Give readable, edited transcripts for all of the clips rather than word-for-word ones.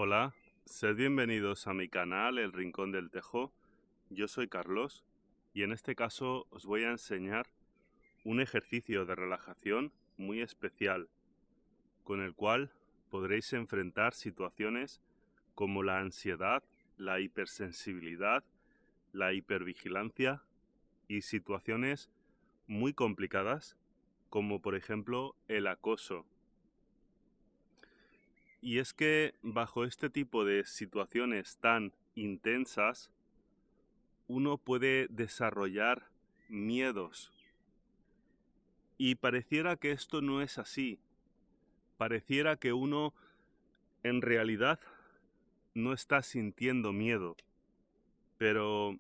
Hola, sed bienvenidos a mi canal El Rincón del Tejo. Yo soy Carlos y en este caso os voy a enseñar un ejercicio de relajación muy especial con el cual podréis enfrentar situaciones como la ansiedad, la hipersensibilidad, la hipervigilancia y situaciones muy complicadas como por ejemplo el acoso. Y es que bajo este tipo de situaciones tan intensas, uno puede desarrollar miedos. Y pareciera que esto no es así. Pareciera que uno en realidad no está sintiendo miedo. Pero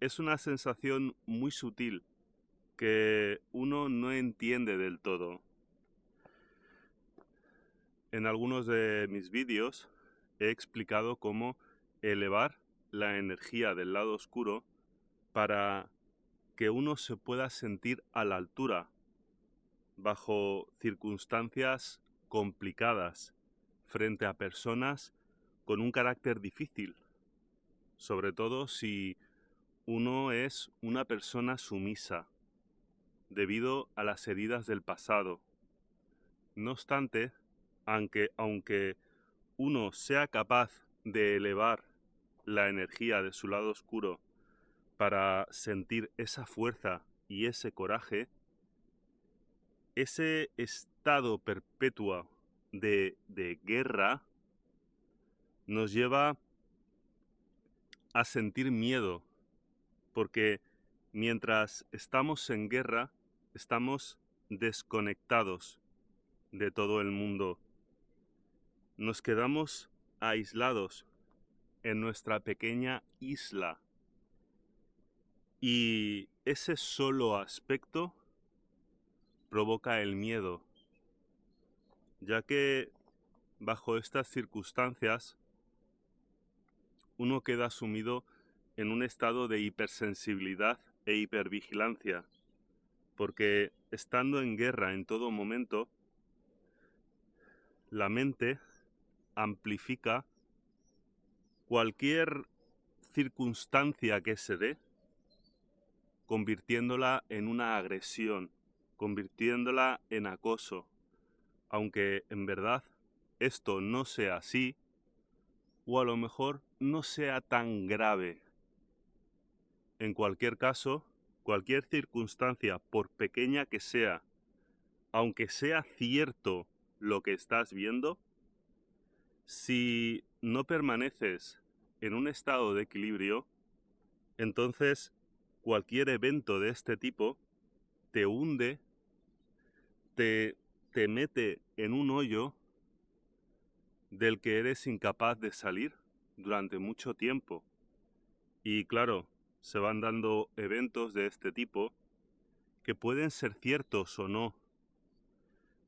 es una sensación muy sutil que uno no entiende del todo. En algunos de mis vídeos he explicado cómo elevar la energía del lado oscuro para que uno se pueda sentir a la altura bajo circunstancias complicadas frente a personas con un carácter difícil, sobre todo si uno es una persona sumisa debido a las heridas del pasado. No obstante, aunque uno sea capaz de elevar la energía de su lado oscuro para sentir esa fuerza y ese coraje, ese estado perpetuo de guerra nos lleva a sentir miedo, porque mientras estamos en guerra, estamos desconectados de todo el mundo. Nos quedamos aislados en nuestra pequeña isla. Y ese solo aspecto provoca el miedo, ya que bajo estas circunstancias uno queda sumido en un estado de hipersensibilidad e hipervigilancia, porque estando en guerra en todo momento, la mente amplifica cualquier circunstancia que se dé, convirtiéndola en una agresión, convirtiéndola en acoso, aunque en verdad esto no sea así, o a lo mejor no sea tan grave. En cualquier caso, cualquier circunstancia, por pequeña que sea, aunque sea cierto lo que estás viendo, si no permaneces en un estado de equilibrio, entonces cualquier evento de este tipo te hunde, te mete en un hoyo del que eres incapaz de salir durante mucho tiempo. Y claro, se van dando eventos de este tipo que pueden ser ciertos o no,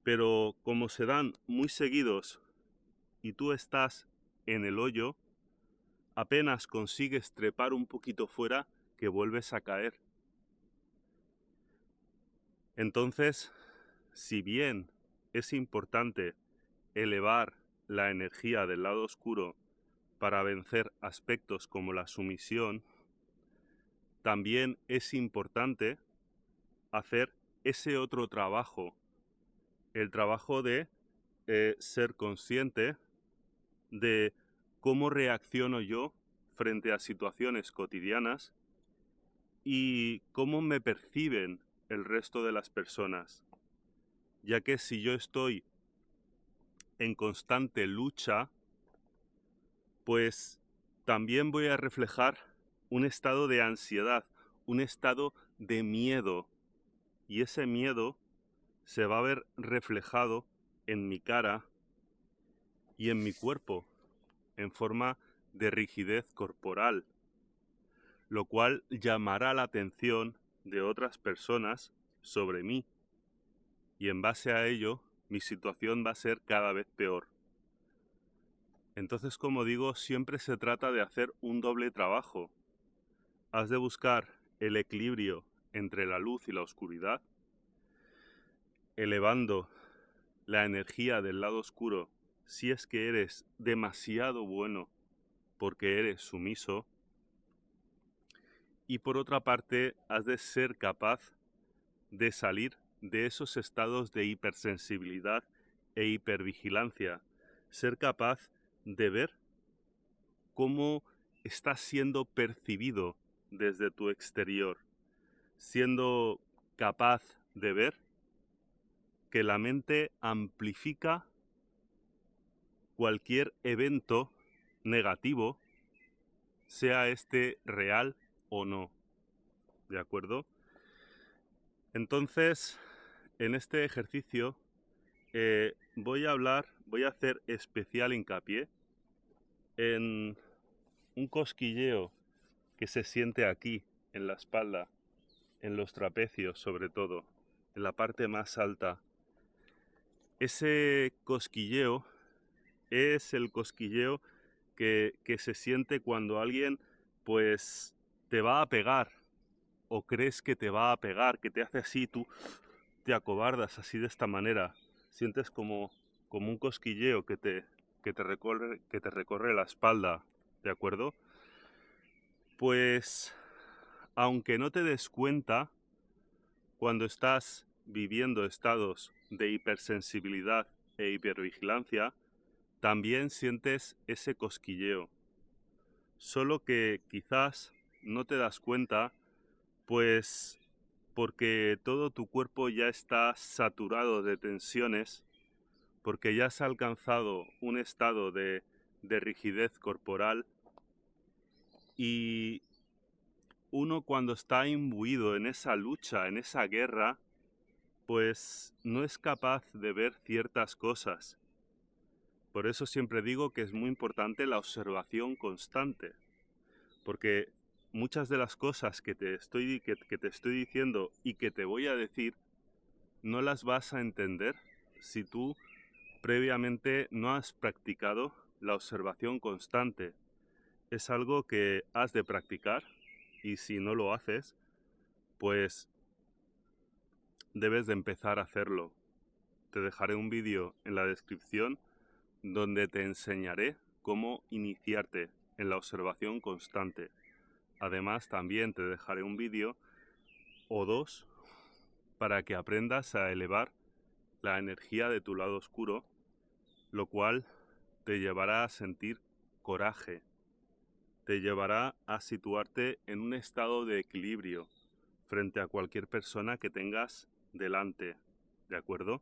pero como se dan muy seguidos y tú estás en el hoyo, apenas consigues trepar un poquito fuera que vuelves a caer. Entonces, si bien es importante elevar la energía del lado oscuro para vencer aspectos como la sumisión, también es importante hacer ese otro trabajo, el trabajo de ser consciente de cómo reacciono yo frente a situaciones cotidianas y cómo me perciben el resto de las personas, ya que si yo estoy en constante lucha, pues también voy a reflejar un estado de ansiedad, un estado de miedo, y ese miedo se va a ver reflejado en mi cara y en mi cuerpo, en forma de rigidez corporal, lo cual llamará la atención de otras personas sobre mí, y en base a ello mi situación va a ser cada vez peor. Entonces, como digo, siempre se trata de hacer un doble trabajo. Has de buscar el equilibrio entre la luz y la oscuridad, elevando la energía del lado oscuro si es que eres demasiado bueno porque eres sumiso. Y por otra parte, has de ser capaz de salir de esos estados de hipersensibilidad e hipervigilancia. Ser capaz de ver cómo estás siendo percibido desde tu exterior. Siendo capaz de ver que la mente amplifica cualquier evento negativo, sea este real o no. ¿De acuerdo? Entonces, en este ejercicio voy a hacer especial hincapié en un cosquilleo que se siente aquí, en la espalda, en los trapecios sobre todo, en la parte más alta. Ese cosquilleo es el cosquilleo que se siente cuando alguien pues te va a pegar o crees que te va a pegar, que te hace así, tú te acobardas así de esta manera, sientes como un cosquilleo que te recorre la espalda, ¿de acuerdo? Pues aunque no te des cuenta, cuando estás viviendo estados de hipersensibilidad e hipervigilancia, también sientes ese cosquilleo. Solo que quizás no te das cuenta, pues porque todo tu cuerpo ya está saturado de tensiones, porque ya has alcanzado un estado de rigidez corporal, y uno cuando está imbuido en esa lucha, en esa guerra, pues no es capaz de ver ciertas cosas. Por eso siempre digo que es muy importante la observación constante, porque muchas de las cosas que te estoy diciendo y que te voy a decir no las vas a entender si tú previamente no has practicado la observación constante. Es algo que has de practicar, y si no lo haces, pues debes de empezar a hacerlo. Te dejaré un vídeo en la descripción donde te enseñaré cómo iniciarte en la observación constante. Además, también te dejaré un vídeo o dos para que aprendas a elevar la energía de tu lado oscuro, lo cual te llevará a sentir coraje, te llevará a situarte en un estado de equilibrio frente a cualquier persona que tengas delante, ¿de acuerdo?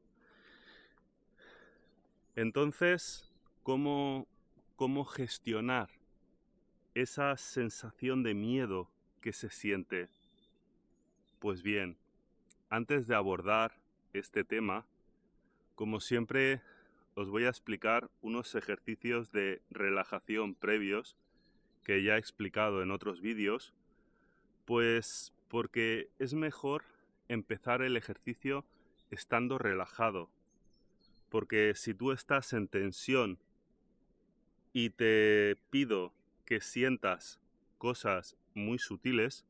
Entonces, ¿cómo gestionar esa sensación de miedo que se siente? Pues bien, antes de abordar este tema, como siempre, os voy a explicar unos ejercicios de relajación previos que ya he explicado en otros vídeos, pues porque es mejor empezar el ejercicio estando relajado, porque si tú estás en tensión y te pido que sientas cosas muy sutiles,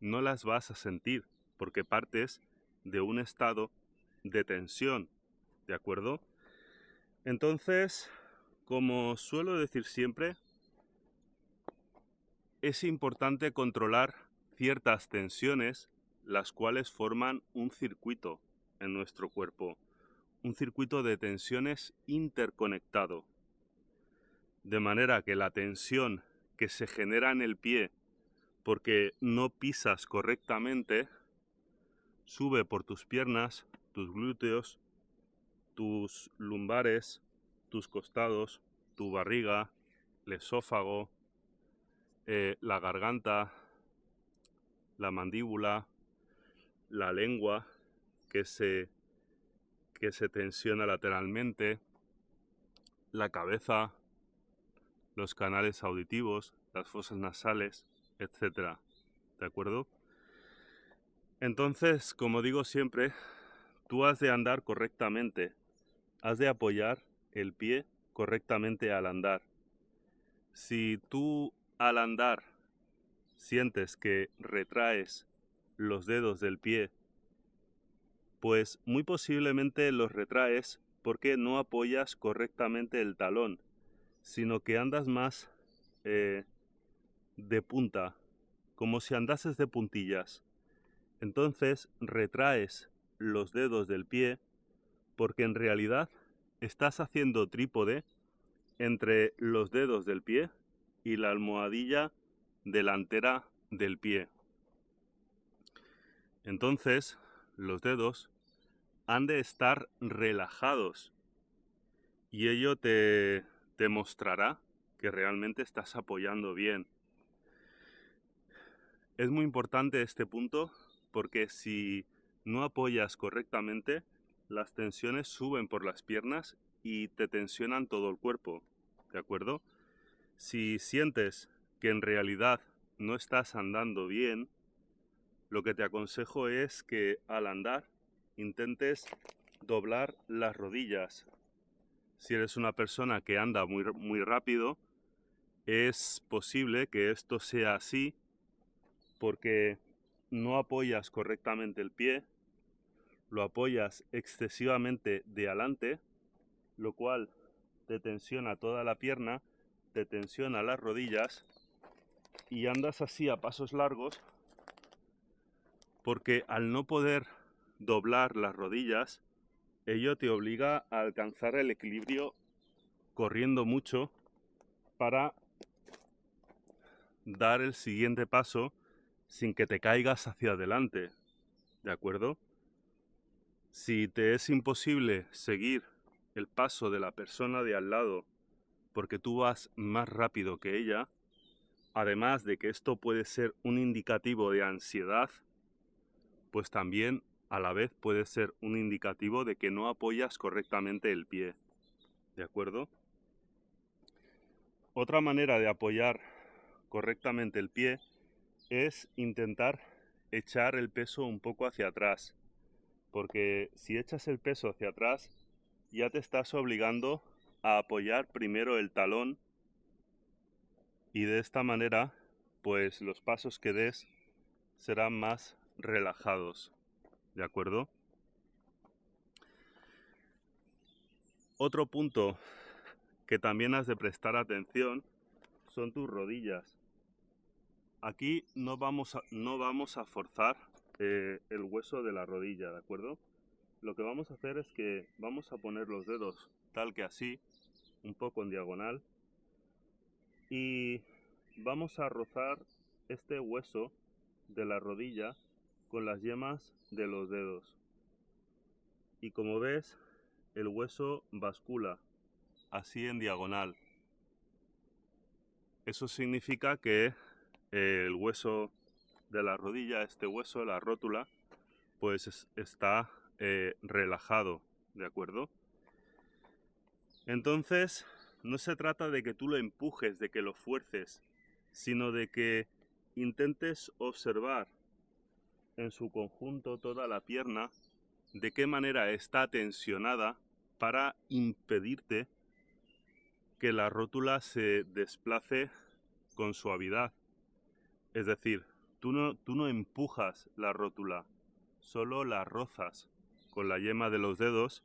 no las vas a sentir, porque partes de un estado de tensión, ¿de acuerdo? Entonces, como suelo decir siempre, es importante controlar ciertas tensiones, las cuales forman un circuito en nuestro cuerpo, un circuito de tensiones interconectado, de manera que la tensión que se genera en el pie porque no pisas correctamente sube por tus piernas, tus glúteos, tus lumbares, tus costados, tu barriga, el esófago, la garganta, la mandíbula, la lengua que se tensiona lateralmente, la cabeza, los canales auditivos, las fosas nasales, etc. ¿De acuerdo? Entonces, como digo siempre, tú has de andar correctamente, has de apoyar el pie correctamente al andar. Si tú al andar sientes que retraes los dedos del pie, pues muy posiblemente los retraes porque no apoyas correctamente el talón, sino que andas más de punta, como si andases de puntillas. Entonces retraes los dedos del pie porque en realidad estás haciendo trípode entre los dedos del pie y la almohadilla delantera del pie. Entonces los dedos han de estar relajados y ello te mostrará que realmente estás apoyando bien. Es muy importante este punto porque si no apoyas correctamente, las tensiones suben por las piernas y te tensionan todo el cuerpo, ¿de acuerdo? Si sientes que en realidad no estás andando bien, lo que te aconsejo es que al andar intentes doblar las rodillas. Si eres una persona que anda muy rápido, es posible que esto sea así porque no apoyas correctamente el pie, lo apoyas excesivamente de adelante, lo cual te tensiona toda la pierna, te tensiona las rodillas y andas así a pasos largos porque al no poder doblar las rodillas, ello te obliga a alcanzar el equilibrio corriendo mucho para dar el siguiente paso sin que te caigas hacia adelante, ¿de acuerdo? Si te es imposible seguir el paso de la persona de al lado porque tú vas más rápido que ella, además de que esto puede ser un indicativo de ansiedad, pues también a la vez puede ser un indicativo de que no apoyas correctamente el pie, ¿de acuerdo? Otra manera de apoyar correctamente el pie es intentar echar el peso un poco hacia atrás, porque si echas el peso hacia atrás ya te estás obligando a apoyar primero el talón y de esta manera pues los pasos que des serán más relajados, ¿de acuerdo? Otro punto que también has de prestar atención son tus rodillas. Aquí no vamos a forzar el hueso de la rodilla, ¿de acuerdo? Lo que vamos a hacer es que vamos a poner los dedos tal que así, un poco en diagonal, y vamos a rozar este hueso de la rodilla con las yemas de los dedos. Y como ves, el hueso bascula así en diagonal. Eso significa que el hueso de la rodilla, este hueso, la rótula, pues está relajado, ¿de acuerdo? Entonces, no se trata de que tú lo empujes, de que lo fuerces, sino de que intentes observar en su conjunto toda la pierna, de qué manera está tensionada para impedirte que la rótula se desplace con suavidad. Es decir, tú no empujas la rótula, solo la rozas con la yema de los dedos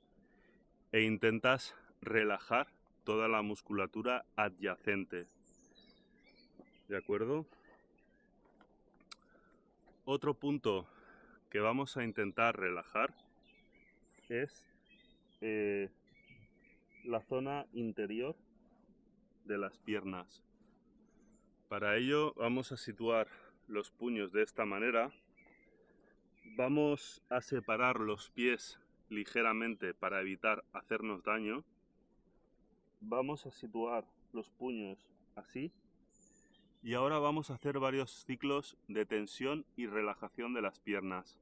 e intentas relajar toda la musculatura adyacente. ¿De acuerdo? Otro punto que vamos a intentar relajar es la zona interior de las piernas. Para ello vamos a situar los puños de esta manera. Vamos a separar los pies ligeramente para evitar hacernos daño. Vamos a situar los puños así. Y ahora vamos a hacer varios ciclos de tensión y relajación de las piernas.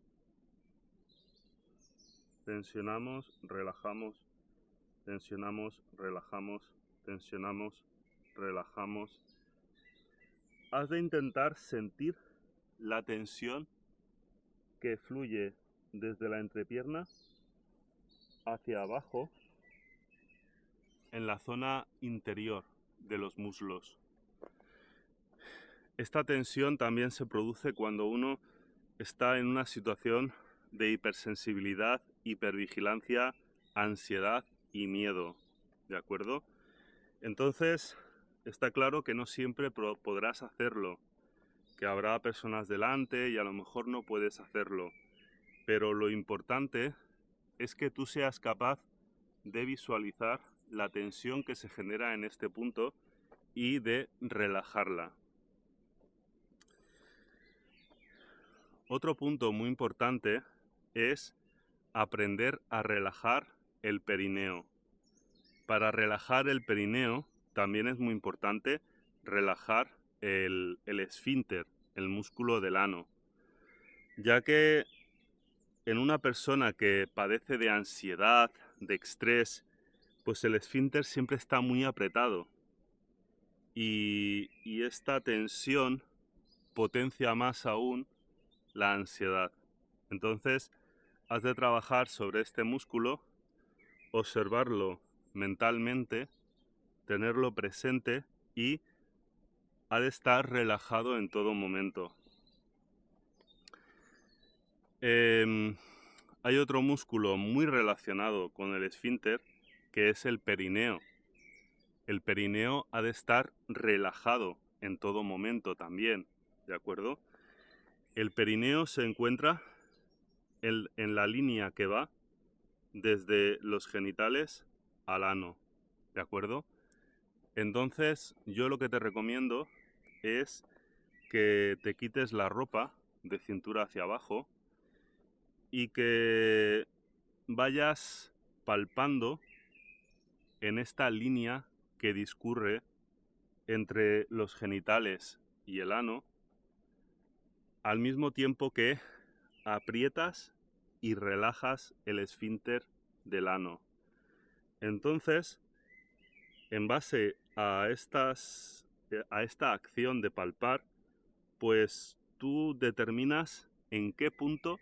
Tensionamos, relajamos, tensionamos, relajamos, tensionamos, relajamos. Has de intentar sentir la tensión que fluye desde la entrepierna hacia abajo en la zona interior de los muslos. Esta tensión también se produce cuando uno está en una situación de hipersensibilidad, hipervigilancia, ansiedad y miedo, ¿de acuerdo? Entonces, está claro que no siempre podrás hacerlo, que habrá personas delante y a lo mejor no puedes hacerlo, pero lo importante es que tú seas capaz de visualizar la tensión que se genera en este punto y de relajarla. Otro punto muy importante es aprender a relajar el perineo. Para relajar el perineo también es muy importante relajar el esfínter, el músculo del ano, ya que en una persona que padece de ansiedad, de estrés, pues el esfínter siempre está muy apretado y esta tensión potencia más aún la ansiedad. Entonces, has de trabajar sobre este músculo, observarlo mentalmente, tenerlo presente y ha de estar relajado en todo momento. Hay otro músculo muy relacionado con el esfínter que es el perineo. El perineo ha de estar relajado en todo momento también, ¿de acuerdo? El perineo se encuentra en la línea que va desde los genitales al ano, ¿de acuerdo? Entonces, yo lo que te recomiendo es que te quites la ropa de cintura hacia abajo y que vayas palpando en esta línea que discurre entre los genitales y el ano, al mismo tiempo que aprietas y relajas el esfínter del ano. Entonces, en base a esta acción de palpar, pues tú determinas en qué punto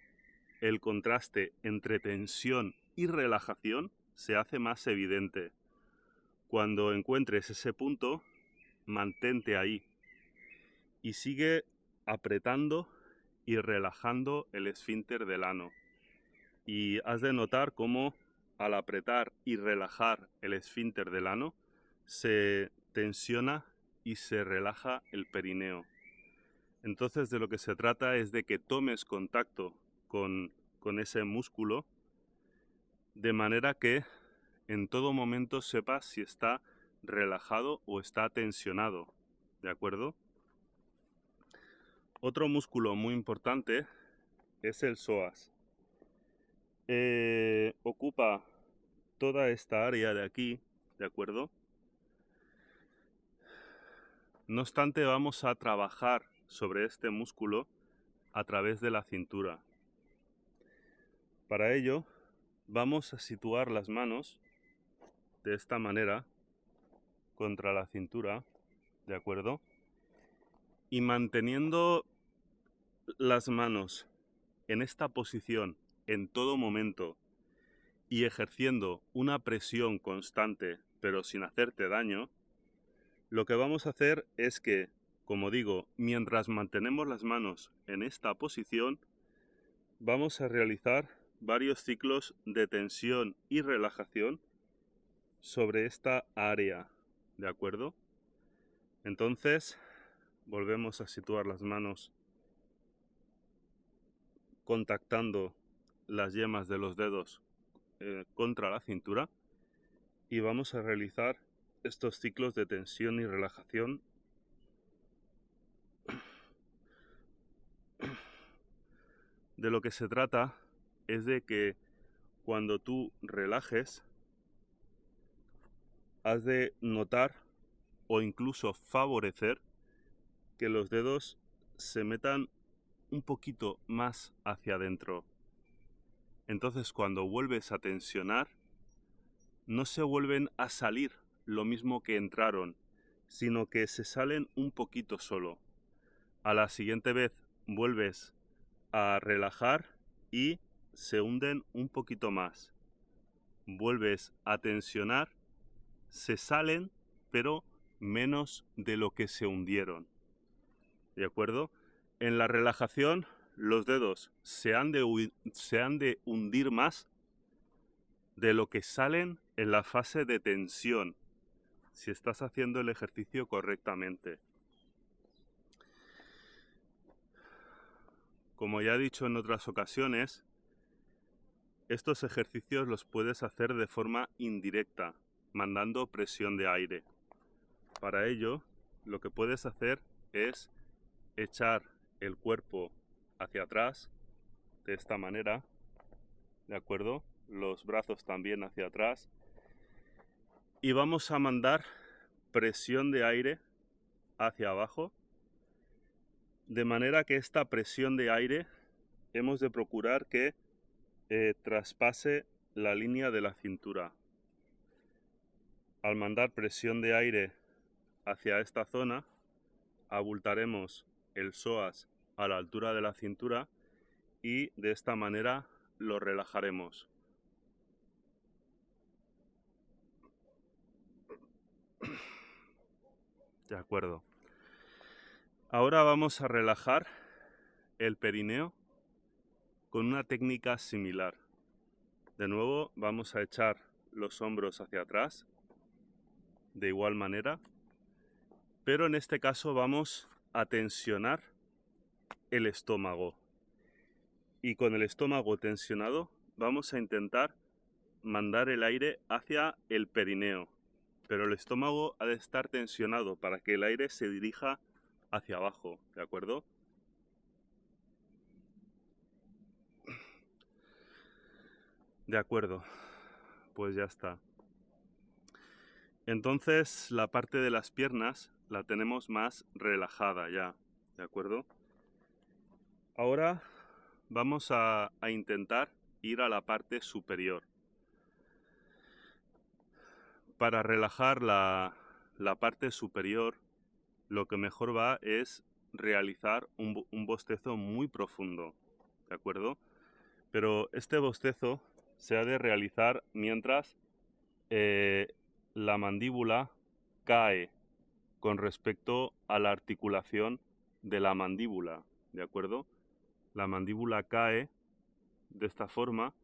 el contraste entre tensión y relajación se hace más evidente. Cuando encuentres ese punto, mantente ahí y sigue apretando y relajando el esfínter del ano. Y has de notar cómo al apretar y relajar el esfínter del ano se tensiona y se relaja el perineo. Entonces de lo que se trata es de que tomes contacto con ese músculo de manera que en todo momento sepas si está relajado o está tensionado, ¿de acuerdo? Otro músculo muy importante es el psoas. Ocupa toda esta área de aquí, ¿de acuerdo? No obstante, vamos a trabajar sobre este músculo a través de la cintura. Para ello, vamos a situar las manos de esta manera contra la cintura, ¿de acuerdo? Y manteniendo las manos en esta posición en todo momento y ejerciendo una presión constante pero sin hacerte daño, lo que vamos a hacer es que, como digo, mientras mantenemos las manos en esta posición, vamos a realizar varios ciclos de tensión y relajación sobre esta área, ¿de acuerdo? Entonces, volvemos a situar las manos contactando las yemas de los dedos contra la cintura y vamos a realizar estos ciclos de tensión y relajación de lo que se trata es de que cuando tú relajes has de notar o incluso favorecer que los dedos se metan un poquito más hacia adentro. Entonces cuando vuelves a tensionar no se vuelven a salir lo mismo que entraron, sino que se salen un poquito solo. A la siguiente vez vuelves a relajar y se hunden un poquito más. Vuelves a tensionar, se salen, pero menos de lo que se hundieron. ¿De acuerdo? En la relajación, los dedos se han de hundir más de lo que salen en la fase de tensión, si estás haciendo el ejercicio correctamente. Como ya he dicho en otras ocasiones, estos ejercicios los puedes hacer de forma indirecta, mandando presión de aire. Para ello, lo que puedes hacer es echar el cuerpo hacia atrás, de esta manera, ¿de acuerdo? Los brazos también hacia atrás. Y vamos a mandar presión de aire hacia abajo, de manera que esta presión de aire hemos de procurar que traspase la línea de la cintura. Al mandar presión de aire hacia esta zona, abultaremos el psoas a la altura de la cintura y de esta manera lo relajaremos. De acuerdo. Ahora vamos a relajar el perineo con una técnica similar. De nuevo vamos a echar los hombros hacia atrás de igual manera, pero en este caso vamos a tensionar el estómago. Y con el estómago tensionado vamos a intentar mandar el aire hacia el perineo. Pero el estómago ha de estar tensionado para que el aire se dirija hacia abajo, ¿de acuerdo? De acuerdo, pues ya está. Entonces la parte de las piernas la tenemos más relajada ya, ¿de acuerdo? Ahora vamos a intentar ir a la parte superior. Para relajar la parte superior, lo que mejor va es realizar un bostezo muy profundo, ¿de acuerdo? Pero este bostezo se ha de realizar mientras la mandíbula cae con respecto a la articulación de la mandíbula, ¿de acuerdo? La mandíbula cae de esta forma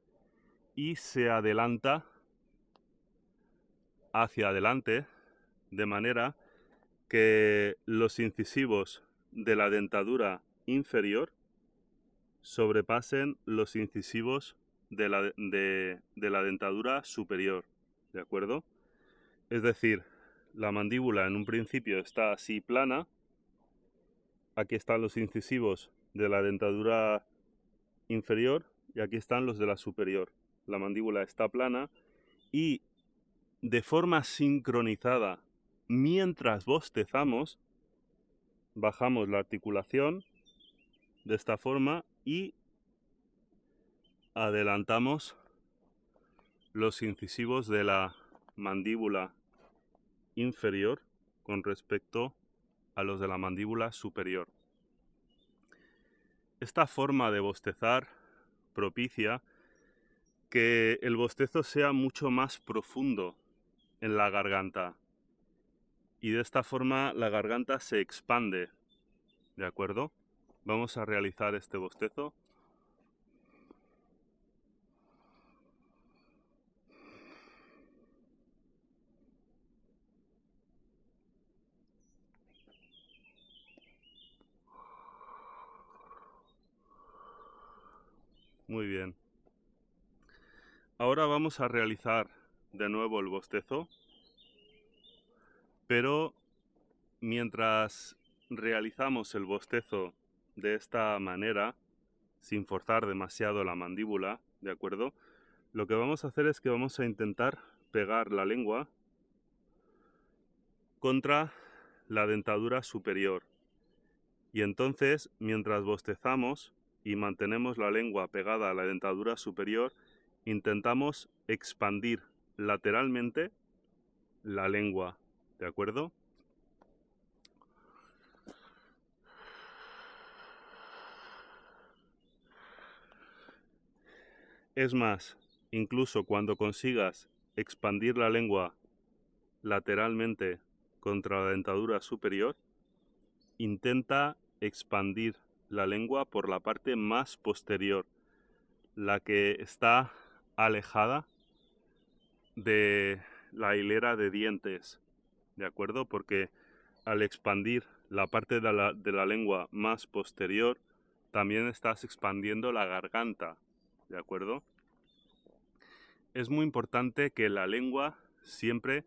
y se adelanta hacia adelante, de manera que los incisivos de la dentadura inferior sobrepasen los incisivos de la dentadura superior, ¿de acuerdo? Es decir, la mandíbula en un principio está así plana, aquí están los incisivos de la dentadura inferior y aquí están los de la superior. La mandíbula está plana y de forma sincronizada, mientras bostezamos, bajamos la articulación de esta forma y adelantamos los incisivos de la mandíbula inferior con respecto a los de la mandíbula superior. Esta forma de bostezar propicia que el bostezo sea mucho más profundo en la garganta y de esta forma la garganta se expande, ¿de acuerdo? Vamos a realizar este bostezo. Muy bien. Ahora vamos a realizar de nuevo el bostezo, pero mientras realizamos el bostezo de esta manera, sin forzar demasiado la mandíbula, ¿de acuerdo? Lo que vamos a hacer es que vamos a intentar pegar la lengua contra la dentadura superior. Y entonces, mientras bostezamos y mantenemos la lengua pegada a la dentadura superior, intentamos expandir lateralmente la lengua, ¿de acuerdo? Es más, incluso cuando consigas expandir la lengua lateralmente contra la dentadura superior, intenta expandir la lengua por la parte más posterior, la que está alejada de la hilera de dientes, ¿de acuerdo? Porque al expandir la parte de la lengua más posterior, también estás expandiendo la garganta, ¿de acuerdo? Es muy importante que la lengua siempre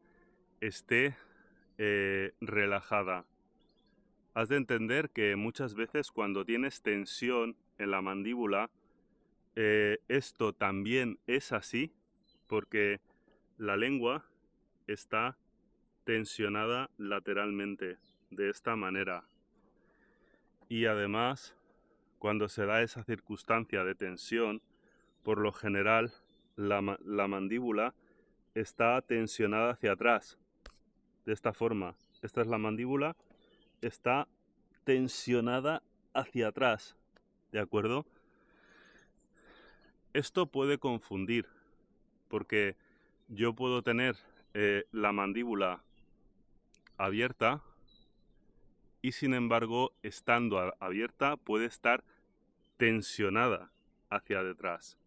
esté relajada. Has de entender que muchas veces cuando tienes tensión en la mandíbula, esto también es así porque la lengua está tensionada lateralmente, de esta manera. Y además, cuando se da esa circunstancia de tensión, por lo general la mandíbula está tensionada hacia atrás, de esta forma. Esta es la mandíbula, está tensionada hacia atrás, ¿de acuerdo? Esto puede confundir, porque yo puedo tener la mandíbula abierta y sin embargo, estando abierta, puede estar tensionada hacia detrás.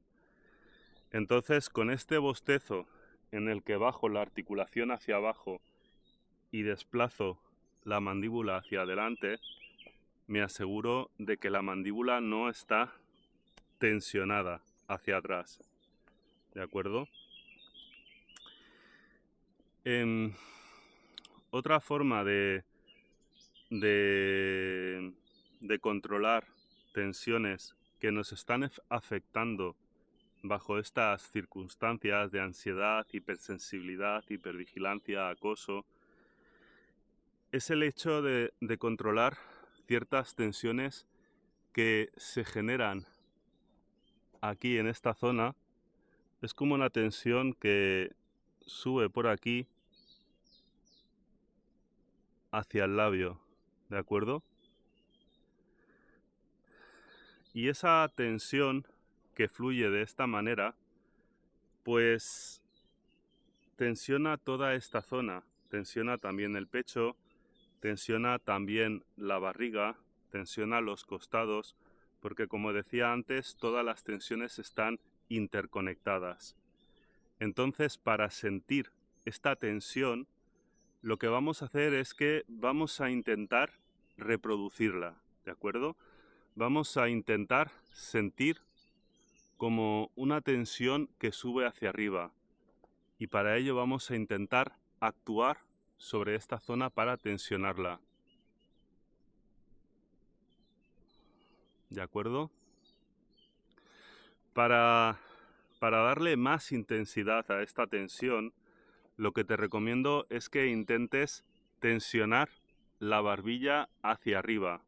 Entonces, con este bostezo en el que bajo la articulación hacia abajo y desplazo la mandíbula hacia adelante, me aseguro de que la mandíbula no está tensionada hacia atrás. ¿De acuerdo? Otra forma de controlar tensiones que nos están afectando bajo estas circunstancias de ansiedad, hipersensibilidad, hipervigilancia, acoso, es el hecho de controlar ciertas tensiones que se generan aquí en esta zona. Es como una tensión que sube por aquí hacia el labio, ¿de acuerdo? Y esa tensión que fluye de esta manera, pues tensiona toda esta zona, tensiona también el pecho, tensiona también la barriga, tensiona los costados, porque como decía antes, todas las tensiones están interconectadas. Entonces, para sentir esta tensión, lo que vamos a hacer es que vamos a intentar reproducirla, ¿de acuerdo? Vamos a intentar sentir como una tensión que sube hacia arriba y para ello vamos a intentar actuar sobre esta zona para tensionarla. ¿De acuerdo? Para darle más intensidad a esta tensión, lo que te recomiendo es que intentes tensionar la barbilla hacia arriba.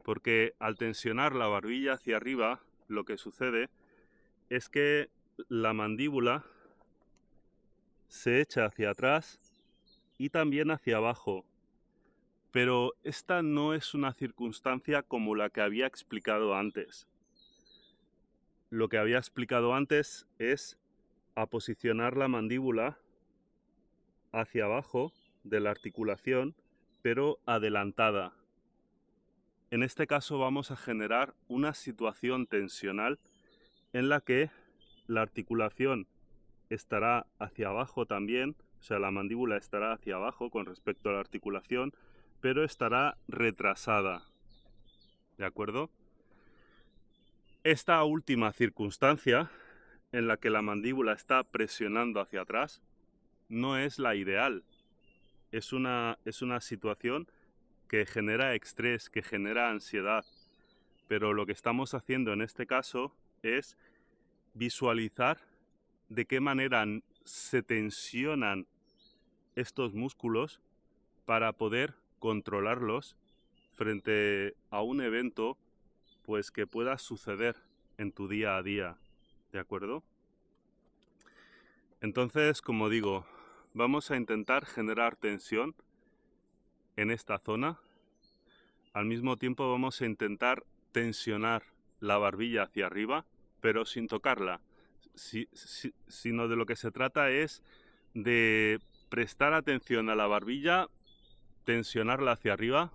Porque al tensionar la barbilla hacia arriba, lo que sucede es que la mandíbula se echa hacia atrás y también hacia abajo. Pero esta no es una circunstancia como la que había explicado antes. Lo que había explicado antes es a posicionar la mandíbula hacia abajo de la articulación, pero adelantada. En este caso vamos a generar una situación tensional en la que la articulación estará hacia abajo también, o sea, la mandíbula estará hacia abajo con respecto a la articulación, pero estará retrasada. ¿De acuerdo? Esta última circunstancia, en la que la mandíbula está presionando hacia atrás, no es la ideal. Es una situación que genera estrés, que genera ansiedad. Pero lo que estamos haciendo en este caso es visualizar de qué manera se tensionan estos músculos para poder controlarlos frente a un evento pues que pueda suceder en tu día a día, ¿de acuerdo? Entonces, como digo, vamos a intentar generar tensión en esta zona. Al mismo tiempo vamos a intentar tensionar la barbilla hacia arriba, pero sin tocarla, sino de lo que se trata es de prestar atención a la barbilla, tensionarla hacia arriba.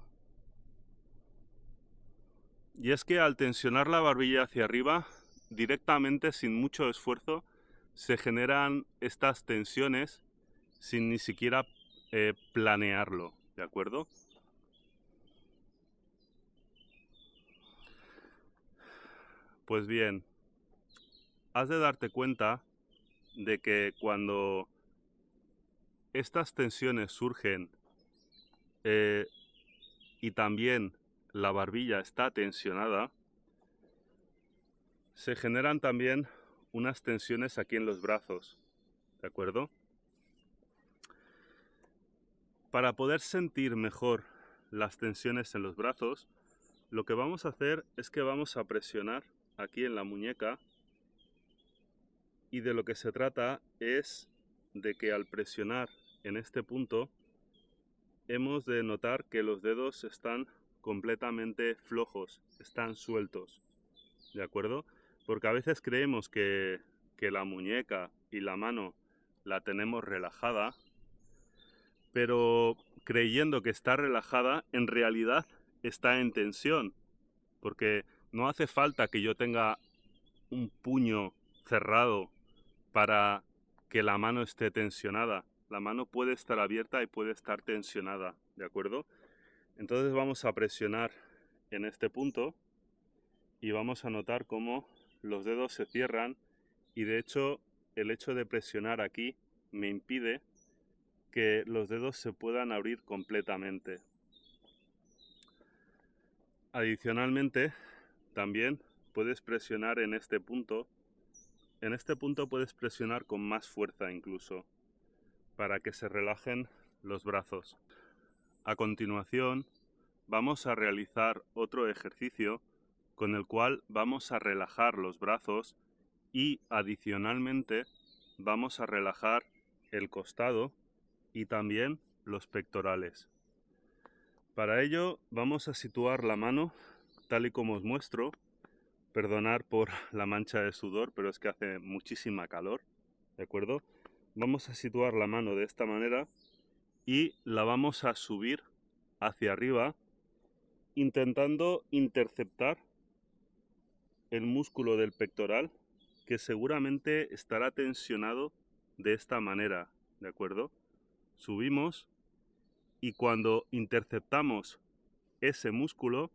Y es que al tensionar la barbilla hacia arriba, directamente, sin mucho esfuerzo, se generan estas tensiones sin ni siquiera planearlo, ¿de acuerdo? Pues bien, has de darte cuenta de que cuando estas tensiones surgen y también la barbilla está tensionada, se generan también unas tensiones aquí en los brazos, ¿de acuerdo? Para poder sentir mejor las tensiones en los brazos, lo que vamos a hacer es que vamos a presionar aquí en la muñeca, y de lo que se trata es de que al presionar en este punto hemos de notar que los dedos están completamente flojos, están sueltos, ¿de acuerdo? Porque a veces creemos que la muñeca y la mano la tenemos relajada, pero creyendo que está relajada, en realidad está en tensión, porque no hace falta que yo tenga un puño cerrado para que la mano esté tensionada. La mano puede estar abierta y puede estar tensionada, ¿de acuerdo? Entonces vamos a presionar en este punto y vamos a notar cómo los dedos se cierran, y de hecho el hecho de presionar aquí me impide que los dedos se puedan abrir completamente. Adicionalmente, también puedes presionar en este punto. En este punto puedes presionar con más fuerza incluso, para que se relajen los brazos. A continuación, vamos a realizar otro ejercicio con el cual vamos a relajar los brazos y adicionalmente vamos a relajar el costado y también los pectorales. Para ello vamos a situar la mano tal y como os muestro. Perdonad por la mancha de sudor, pero es que hace muchísima calor, ¿de acuerdo? Vamos a situar la mano de esta manera y la vamos a subir hacia arriba, intentando interceptar el músculo del pectoral, que seguramente estará tensionado de esta manera, ¿de acuerdo? Subimos y cuando interceptamos ese músculo,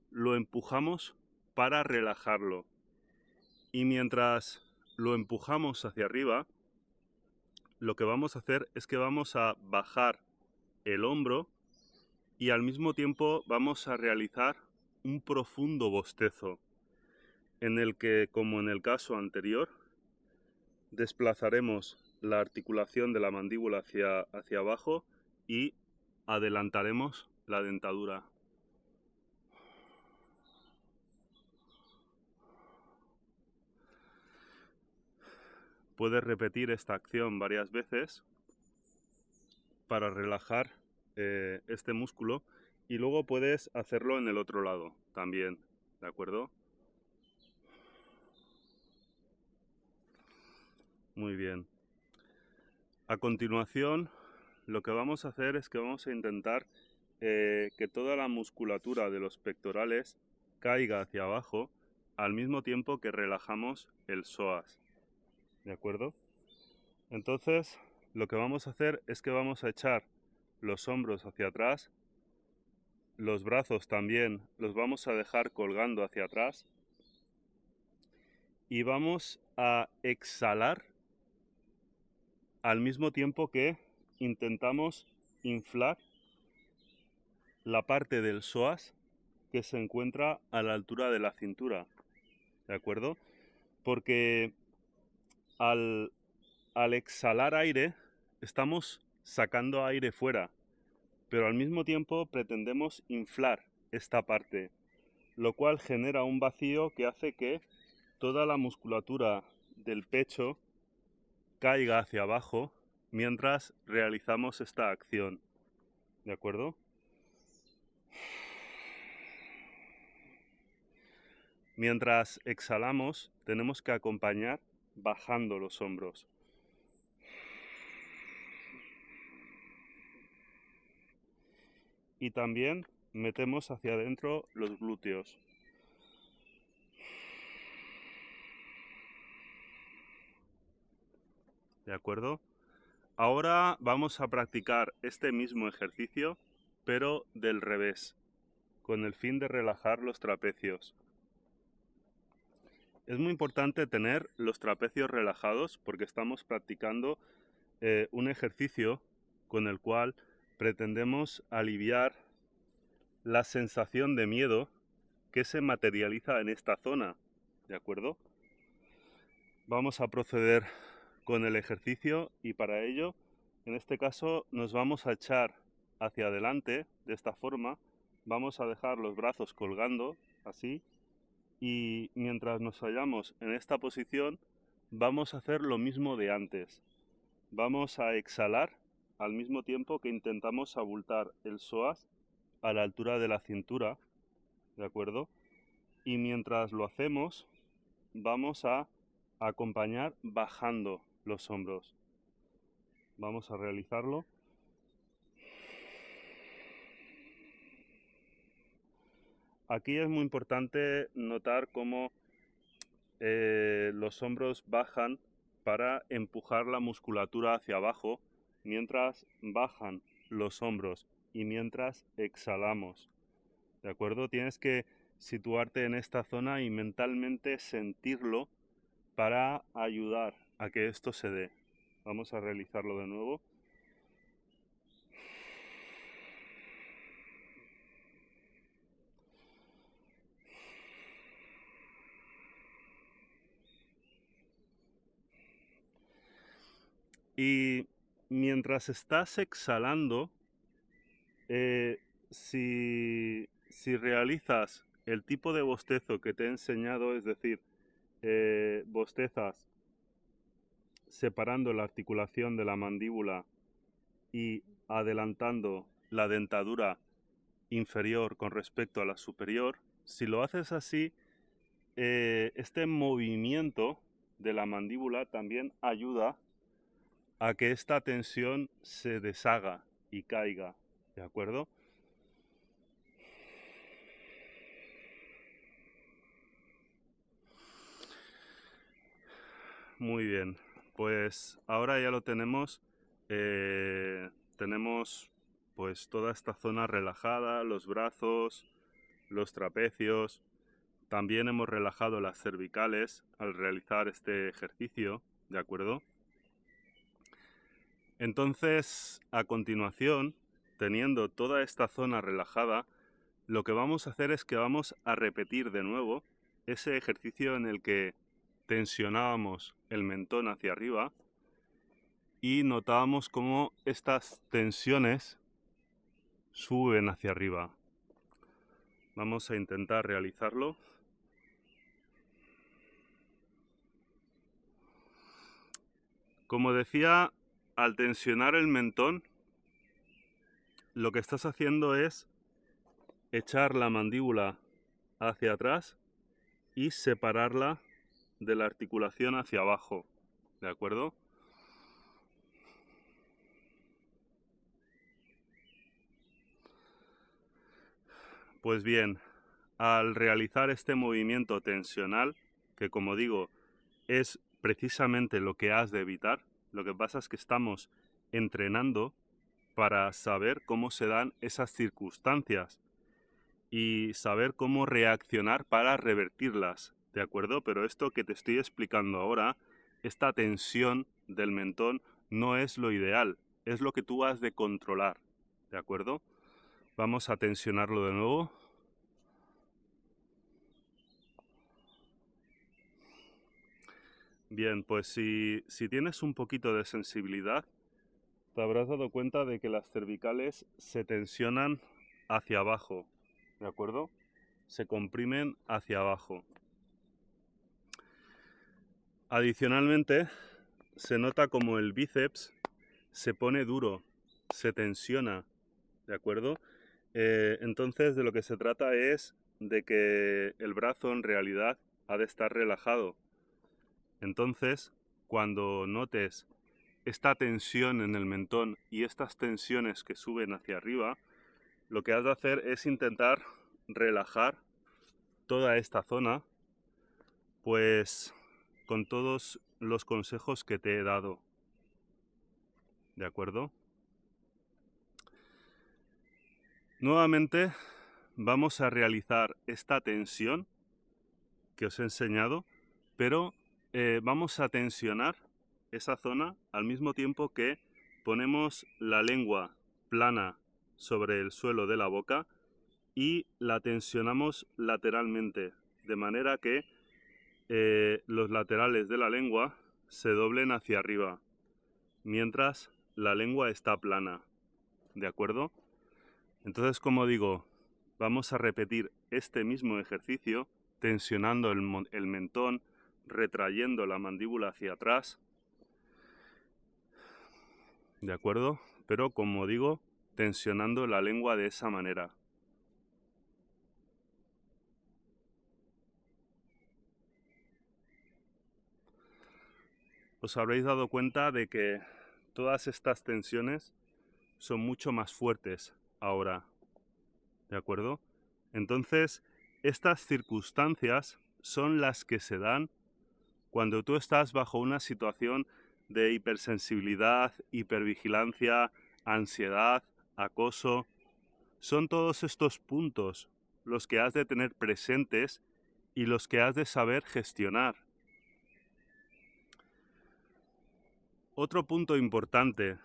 lo empujamos para relajarlo. Y mientras lo empujamos hacia arriba, lo que vamos a hacer es que vamos a bajar el hombro y al mismo tiempo vamos a realizar un profundo bostezo, en el que, como en el caso anterior, desplazaremos la articulación de la mandíbula hacia abajo y adelantaremos la dentadura. Puedes repetir esta acción varias veces para relajar este músculo, y luego puedes hacerlo en el otro lado también, ¿de acuerdo? Muy bien. A continuación, lo que vamos a hacer es que vamos a intentar que toda la musculatura de los pectorales caiga hacia abajo al mismo tiempo que relajamos el psoas, ¿de acuerdo? Entonces, lo que vamos a hacer es que vamos a echar los hombros hacia atrás, los brazos también los vamos a dejar colgando hacia atrás y vamos a exhalar al mismo tiempo que intentamos inflar la parte del psoas que se encuentra a la altura de la cintura, ¿de acuerdo? Porque al exhalar aire estamos sacando aire fuera, pero al mismo tiempo pretendemos inflar esta parte, lo cual genera un vacío que hace que toda la musculatura del pecho caiga hacia abajo mientras realizamos esta acción, ¿de acuerdo? Mientras exhalamos, tenemos que acompañar bajando los hombros. Y también metemos hacia adentro los glúteos. ¿de acuerdo? Ahora vamos a practicar este mismo ejercicio, pero del revés, con el fin de relajar los trapecios. Es muy importante tener los trapecios relajados porque estamos practicando un ejercicio con el cual pretendemos aliviar la sensación de miedo que se materializa en esta zona, ¿de acuerdo? Vamos a proceder con el ejercicio y para ello, en este caso, nos vamos a echar hacia adelante de esta forma, vamos a dejar los brazos colgando, así, y mientras nos hallamos en esta posición, vamos a hacer lo mismo de antes. Vamos a exhalar al mismo tiempo que intentamos abultar el psoas a la altura de la cintura, ¿de acuerdo? Y mientras lo hacemos, vamos a acompañar bajando los hombros. Vamos a realizarlo. Aquí es muy importante notar cómo los hombros bajan para empujar la musculatura hacia abajo mientras bajan los hombros y mientras exhalamos. ¿De acuerdo? Tienes que situarte en esta zona y mentalmente sentirlo para ayudar a que esto se dé. Vamos a realizarlo de nuevo. Y mientras estás exhalando, si realizas el tipo de bostezo que te he enseñado, es decir, bostezas separando la articulación de la mandíbula y adelantando la dentadura inferior con respecto a la superior, si lo haces así, este movimiento de la mandíbula también ayuda a que esta tensión se deshaga y caiga, ¿de acuerdo? Muy bien, pues ahora ya lo tenemos. Tenemos pues toda esta zona relajada, los brazos, los trapecios. También hemos relajado las cervicales al realizar este ejercicio, ¿de acuerdo? Entonces, a continuación, teniendo toda esta zona relajada, lo que vamos a hacer es que vamos a repetir de nuevo ese ejercicio en el que tensionábamos el mentón hacia arriba y notábamos cómo estas tensiones suben hacia arriba. Vamos a intentar realizarlo. Como decía, al tensionar el mentón, lo que estás haciendo es echar la mandíbula hacia atrás y separarla de la articulación hacia abajo, ¿de acuerdo? Pues bien, al realizar este movimiento tensional, que como digo, es precisamente lo que has de evitar, lo que pasa es que estamos entrenando para saber cómo se dan esas circunstancias y saber cómo reaccionar para revertirlas, ¿de acuerdo? Pero esto que te estoy explicando ahora, esta tensión del mentón no es lo ideal, es lo que tú has de controlar, ¿de acuerdo? Vamos a tensionarlo de nuevo. Bien, pues si tienes un poquito de sensibilidad, te habrás dado cuenta de que las cervicales se tensionan hacia abajo, ¿de acuerdo? Se comprimen hacia abajo. Adicionalmente, se nota como el bíceps se pone duro, se tensiona, ¿de acuerdo? Entonces de lo que se trata es de que el brazo en realidad ha de estar relajado. Entonces, cuando notes esta tensión en el mentón y estas tensiones que suben hacia arriba, lo que has de hacer es intentar relajar toda esta zona, pues con todos los consejos que te he dado, ¿de acuerdo? Nuevamente vamos a realizar esta tensión que os he enseñado, pero vamos a tensionar esa zona al mismo tiempo que ponemos la lengua plana sobre el suelo de la boca y la tensionamos lateralmente, de manera que los laterales de la lengua se doblen hacia arriba, mientras la lengua está plana, ¿de acuerdo? Entonces, como digo, vamos a repetir este mismo ejercicio tensionando el mentón, retrayendo la mandíbula hacia atrás, ¿de acuerdo? Pero, como digo, tensionando la lengua de esa manera. Os habréis dado cuenta de que todas estas tensiones son mucho más fuertes ahora, ¿de acuerdo? Entonces, estas circunstancias son las que se dan cuando tú estás bajo una situación de hipersensibilidad, hipervigilancia, ansiedad, acoso. Son todos estos puntos los que has de tener presentes y los que has de saber gestionar. Otro punto importante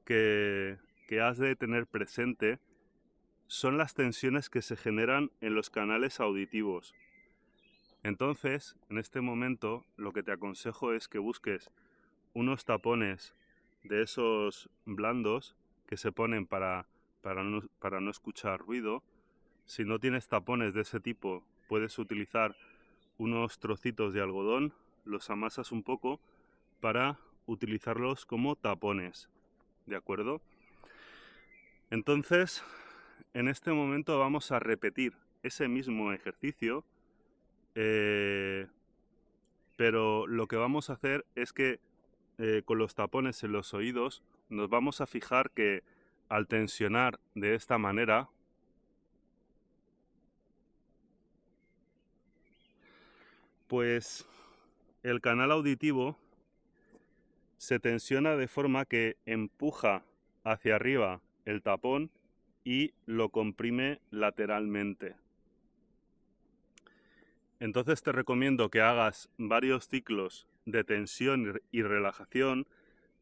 que has de tener presente son las tensiones que se generan en los canales auditivos. Entonces, en este momento, lo que te aconsejo es que busques unos tapones de esos blandos que se ponen para no escuchar ruido. Si no tienes tapones de ese tipo, puedes utilizar unos trocitos de algodón, los amasas un poco para utilizarlos como tapones, ¿de acuerdo? Entonces, en este momento vamos a repetir ese mismo ejercicio, pero lo que vamos a hacer es que con los tapones en los oídos nos vamos a fijar que al tensionar de esta manera, pues el canal auditivo se tensiona de forma que empuja hacia arriba el tapón y lo comprime lateralmente. Entonces te recomiendo que hagas varios ciclos de tensión y relajación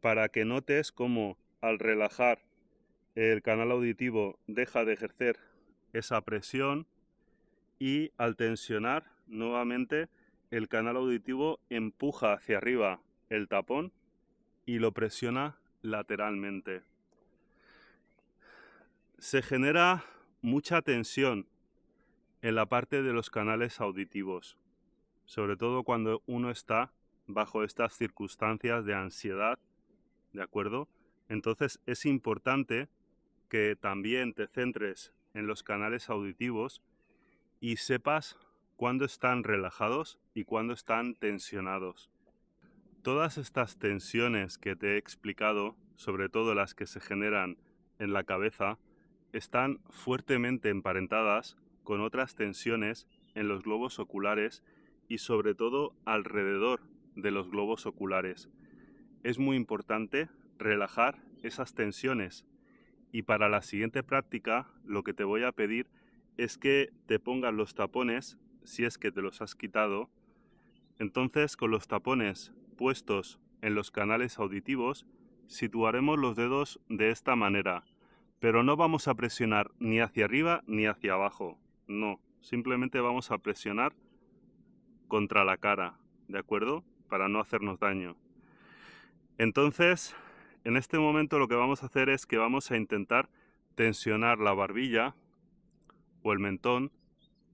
para que notes cómo al relajar el canal auditivo deja de ejercer esa presión y al tensionar nuevamente el canal auditivo empuja hacia arriba el tapón y lo presiona lateralmente. Se genera mucha tensión en la parte de los canales auditivos, sobre todo cuando uno está bajo estas circunstancias de ansiedad, ¿de acuerdo? Entonces es importante que también te centres en los canales auditivos y sepas cuándo están relajados y cuándo están tensionados. Todas estas tensiones que te he explicado, sobre todo las que se generan en la cabeza, están fuertemente emparentadas con otras tensiones en los globos oculares y sobre todo alrededor de los globos oculares. Es muy importante relajar esas tensiones y para la siguiente práctica lo que te voy a pedir es que te pongas los tapones, si es que te los has quitado. Entonces, con los tapones puestos en los canales auditivos, situaremos los dedos de esta manera, pero no vamos a presionar ni hacia arriba ni hacia abajo, no, simplemente vamos a presionar contra la cara, ¿de acuerdo? Para no hacernos daño. Entonces, en este momento lo que vamos a hacer es que vamos a intentar tensionar la barbilla o el mentón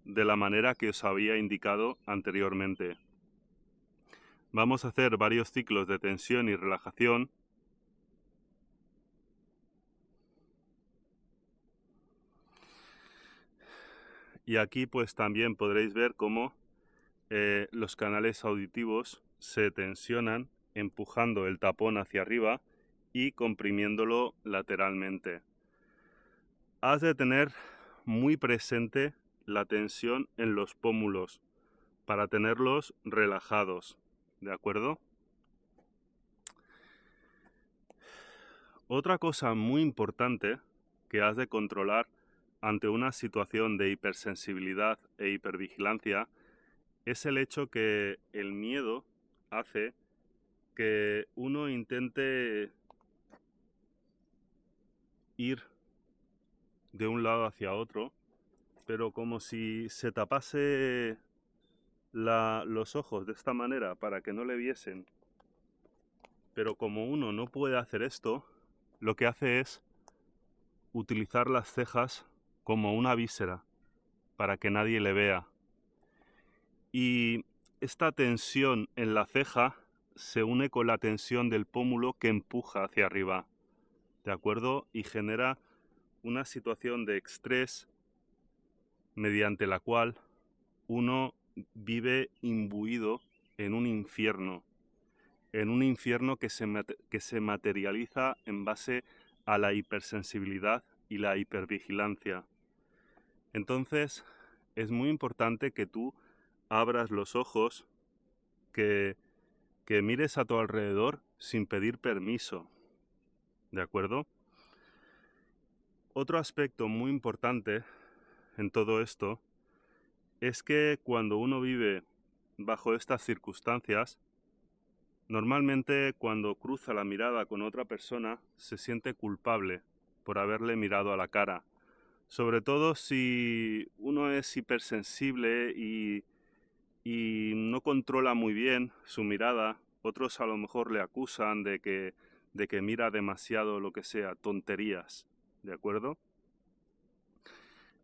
de la manera que os había indicado anteriormente. Vamos a hacer varios ciclos de tensión y relajación. Y aquí pues también podréis ver cómo los canales auditivos se tensionan empujando el tapón hacia arriba y comprimiéndolo lateralmente. Has de tener muy presente la tensión en los pómulos para tenerlos relajados, ¿de acuerdo? Otra cosa muy importante que has de controlar ante una situación de hipersensibilidad e hipervigilancia es el hecho que el miedo hace que uno intente ir de un lado hacia otro, pero como si se tapase los ojos de esta manera para que no le viesen. Pero como uno no puede hacer esto, lo que hace es utilizar las cejas como una víscera para que nadie le vea. Y esta tensión en la ceja se une con la tensión del pómulo que empuja hacia arriba, ¿de acuerdo? Y genera una situación de estrés mediante la cual uno vive imbuido en un infierno que se materializa en base a la hipersensibilidad y la hipervigilancia. Entonces, es muy importante que tú abras los ojos, que mires a tu alrededor sin pedir permiso, ¿de acuerdo? Otro aspecto muy importante en todo esto es que cuando uno vive bajo estas circunstancias, normalmente cuando cruza la mirada con otra persona se siente culpable por haberle mirado a la cara. Sobre todo si uno es hipersensible y no controla muy bien su mirada, otros a lo mejor le acusan de que mira demasiado, lo que sea, tonterías, ¿de acuerdo?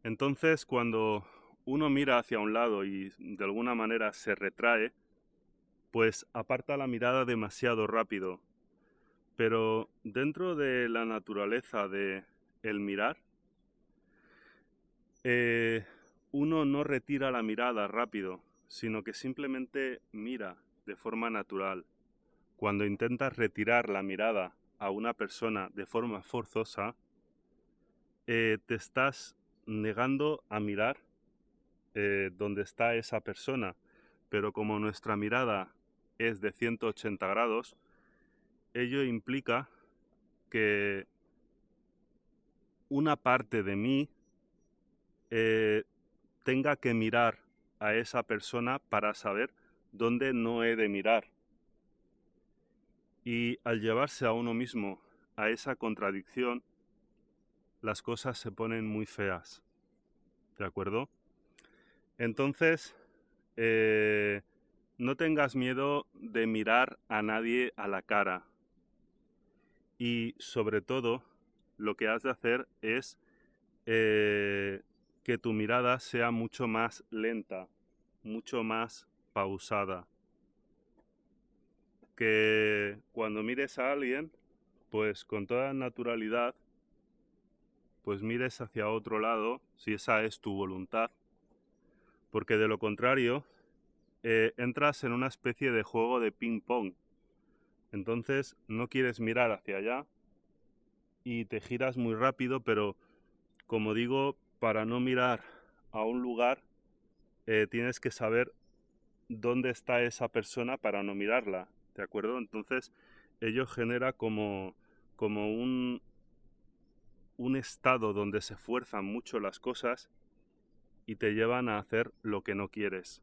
Entonces, cuando uno mira hacia un lado y de alguna manera se retrae, pues aparta la mirada demasiado rápido. Pero dentro de la naturaleza de el mirar, uno no retira la mirada rápido, sino que simplemente mira de forma natural. Cuando intentas retirar la mirada a una persona de forma forzosa, te estás negando a mirar donde está esa persona. Pero como nuestra mirada es de 180 grados, ello implica que una parte de mí tenga que mirar a esa persona para saber dónde no he de mirar. Y al llevarse a uno mismo a esa contradicción, las cosas se ponen muy feas, ¿de acuerdo? Entonces, no tengas miedo de mirar a nadie a la cara. Y sobre todo, lo que has de hacer es que tu mirada sea mucho más lenta, mucho más pausada. Que cuando mires a alguien, pues con toda naturalidad, pues mires hacia otro lado, si esa es tu voluntad. Porque de lo contrario, entras en una especie de juego de ping-pong. Entonces no quieres mirar hacia allá y te giras muy rápido, pero como digo, para no mirar a un lugar, tienes que saber dónde está esa persona para no mirarla, ¿de acuerdo? Entonces ello genera como un estado donde se fuerzan mucho las cosas y te llevan a hacer lo que no quieres.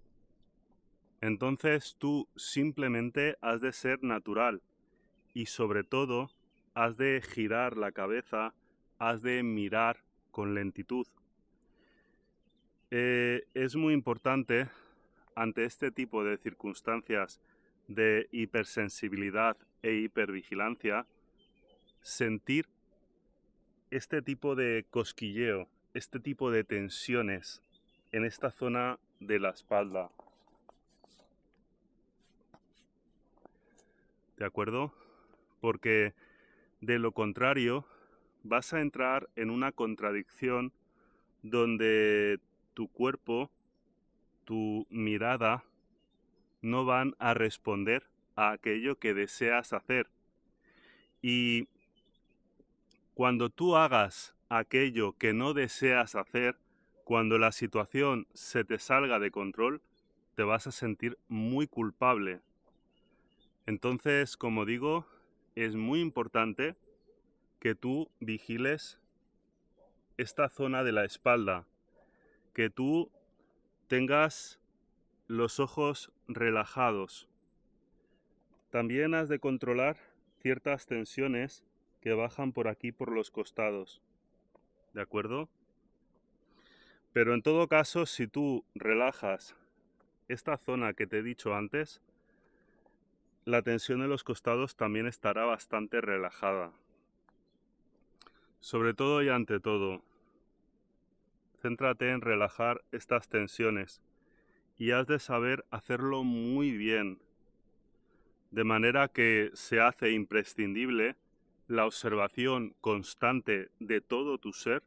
Entonces tú simplemente has de ser natural y sobre todo has de girar la cabeza, has de mirar con lentitud. Es muy importante ante este tipo de circunstancias de hipersensibilidad e hipervigilancia sentir este tipo de cosquilleo, este tipo de tensiones en esta zona de la espalda. ¿De acuerdo? Porque de lo contrario vas a entrar en una contradicción donde tu cuerpo, tu mirada, no van a responder a aquello que deseas hacer. Y cuando tú hagas aquello que no deseas hacer, cuando la situación se te salga de control, te vas a sentir muy culpable. Entonces, como digo, es muy importante que tú vigiles esta zona de la espalda, que tú tengas los ojos relajados. También has de controlar ciertas tensiones que bajan por aquí por los costados, ¿de acuerdo? Pero en todo caso, si tú relajas esta zona que te he dicho antes, la tensión en los costados también estará bastante relajada. Sobre todo y ante todo, céntrate en relajar estas tensiones y has de saber hacerlo muy bien, de manera que se hace imprescindible la observación constante de todo tu ser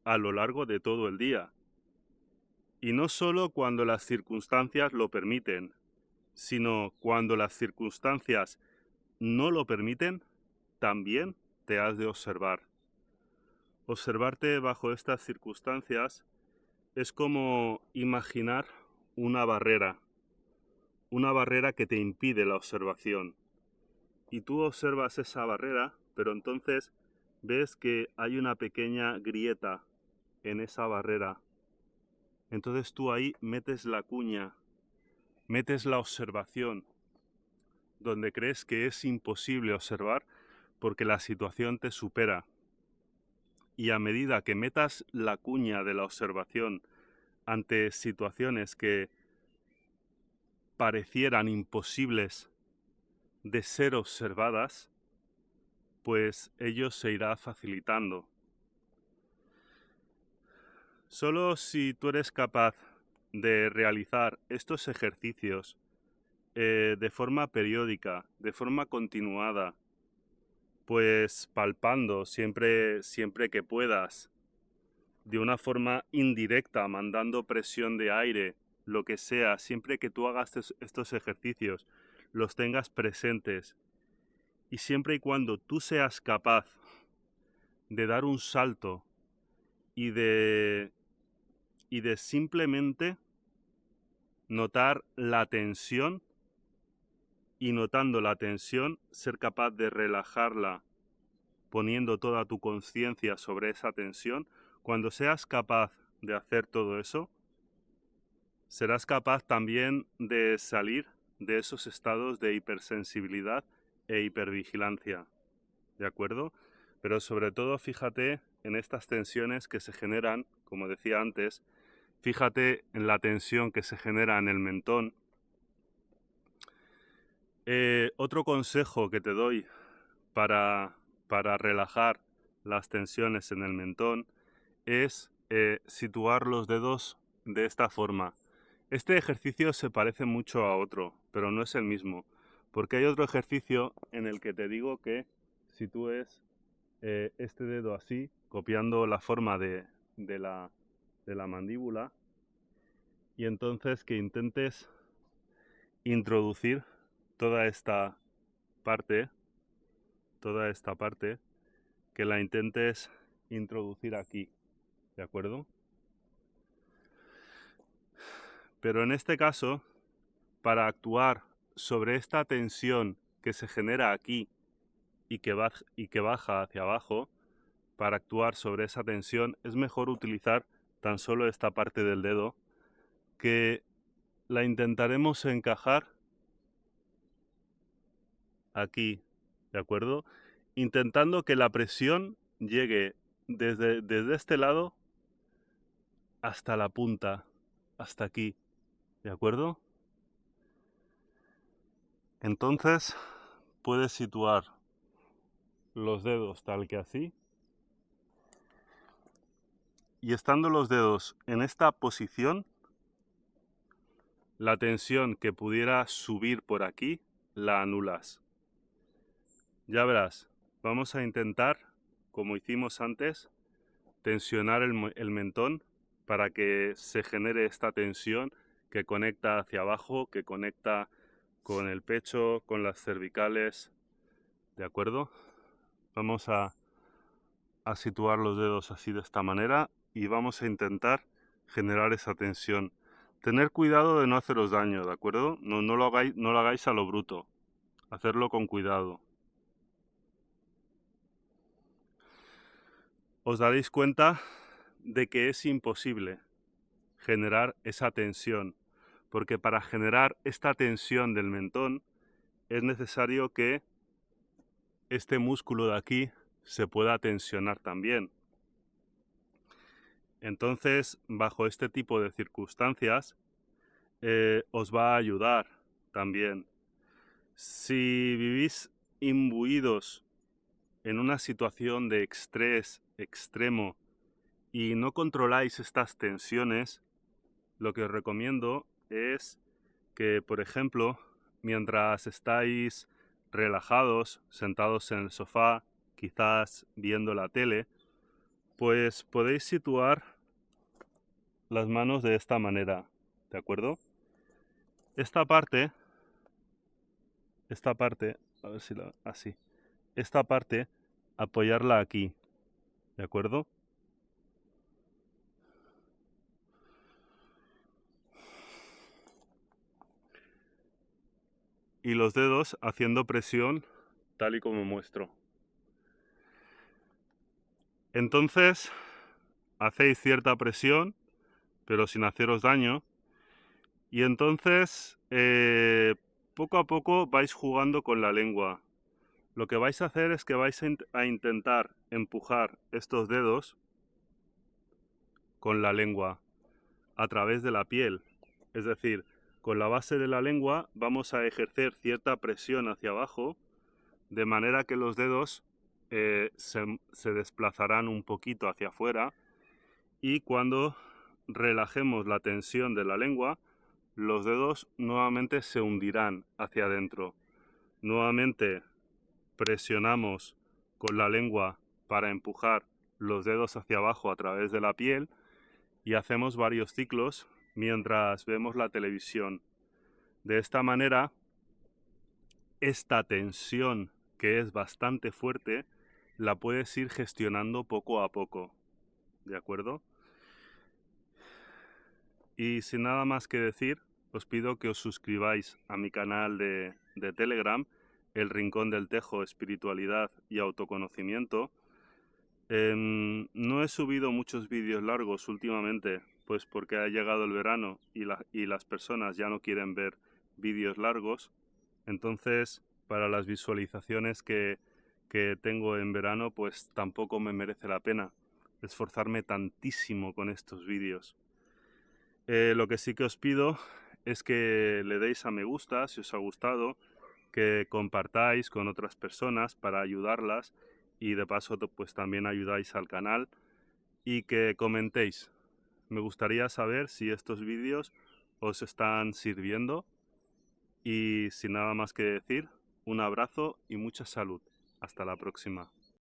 a lo largo de todo el día. Y no solo cuando las circunstancias lo permiten, sino cuando las circunstancias no lo permiten, también te has de observar. Observarte bajo estas circunstancias es como imaginar una barrera que te impide la observación. Y tú observas esa barrera, pero entonces ves que hay una pequeña grieta en esa barrera. Entonces tú ahí metes la cuña, metes la observación, donde crees que es imposible observar porque la situación te supera. Y a medida que metas la cuña de la observación ante situaciones que parecieran imposibles de ser observadas, pues ello se irá facilitando. Solo si tú eres capaz de realizar estos ejercicios de forma periódica, de forma continuada, pues palpando siempre que puedas, de una forma indirecta, mandando presión de aire, lo que sea, siempre que tú hagas estos ejercicios, los tengas presentes, y siempre y cuando tú seas capaz de dar un salto y de simplemente notar la tensión, y notando la tensión, ser capaz de relajarla, poniendo toda tu conciencia sobre esa tensión. Cuando seas capaz de hacer todo eso, serás capaz también de salir de esos estados de hipersensibilidad e hipervigilancia, ¿de acuerdo? Pero sobre todo fíjate en estas tensiones que se generan, como decía antes, fíjate en la tensión que se genera en el mentón. Otro consejo que te doy para relajar las tensiones en el mentón es situar los dedos de esta forma. Este ejercicio se parece mucho a otro, pero no es el mismo, porque hay otro ejercicio en el que te digo que sitúes este dedo así, copiando la forma de la mandíbula, y entonces que intentes introducir toda esta parte, que la intentes introducir aquí, ¿de acuerdo? Pero en este caso, para actuar sobre esta tensión que se genera aquí y que baja hacia abajo, para actuar sobre esa tensión es mejor utilizar tan solo esta parte del dedo, que la intentaremos encajar aquí, ¿de acuerdo? Intentando que la presión llegue desde este lado hasta la punta, hasta aquí, ¿de acuerdo? Entonces puedes situar los dedos tal que así, y estando los dedos en esta posición, la tensión que pudiera subir por aquí la anulas. Ya verás, vamos a intentar, como hicimos antes, tensionar el mentón para que se genere esta tensión que conecta hacia abajo, que conecta con el pecho, con las cervicales, ¿de acuerdo? Vamos a situar los dedos así de esta manera y vamos a intentar generar esa tensión. Tener cuidado de no haceros daño, ¿de acuerdo? No lo hagáis a lo bruto, hacerlo con cuidado. os daréis cuenta de que es imposible generar esa tensión, porque para generar esta tensión del mentón es necesario que este músculo de aquí se pueda tensionar también. Entonces, bajo este tipo de circunstancias, os va a ayudar también. Si vivís imbuidos en una situación de estrés extremo y no controláis estas tensiones, lo que os recomiendo es que, por ejemplo, mientras estáis relajados, sentados en el sofá, quizás viendo la tele, pues podéis situar las manos de esta manera, ¿de acuerdo? Esta parte, a ver si así, esta parte, apoyarla aquí, ¿de acuerdo? Y los dedos haciendo presión, tal y como muestro. Entonces, hacéis cierta presión, pero sin haceros daño, y entonces poco a poco vais jugando con la lengua. Lo que vais a hacer es que vais a intentar empujar estos dedos con la lengua a través de la piel. Es decir, con la base de la lengua vamos a ejercer cierta presión hacia abajo, de manera que los dedos se desplazarán un poquito hacia afuera, y cuando relajemos la tensión de la lengua, los dedos nuevamente se hundirán hacia adentro. Nuevamente presionamos con la lengua para empujar los dedos hacia abajo a través de la piel y hacemos varios ciclos mientras vemos la televisión. De esta manera, esta tensión, que es bastante fuerte, la puedes ir gestionando poco a poco, ¿de acuerdo? Y sin nada más que decir, os pido que os suscribáis a mi canal de Telegram, El Rincón del Tejo, Espiritualidad y Autoconocimiento. No he subido muchos vídeos largos últimamente, pues porque ha llegado el verano y las personas ya no quieren ver vídeos largos. Entonces, para las visualizaciones que tengo en verano, pues tampoco me merece la pena esforzarme tantísimo con estos vídeos. Lo que sí que os pido es que le deis a me gusta si os ha gustado, que compartáis con otras personas para ayudarlas y de paso pues también ayudáis al canal, y que comentéis. Me gustaría saber si estos vídeos os están sirviendo, y sin nada más que decir, un abrazo y mucha salud. Hasta la próxima.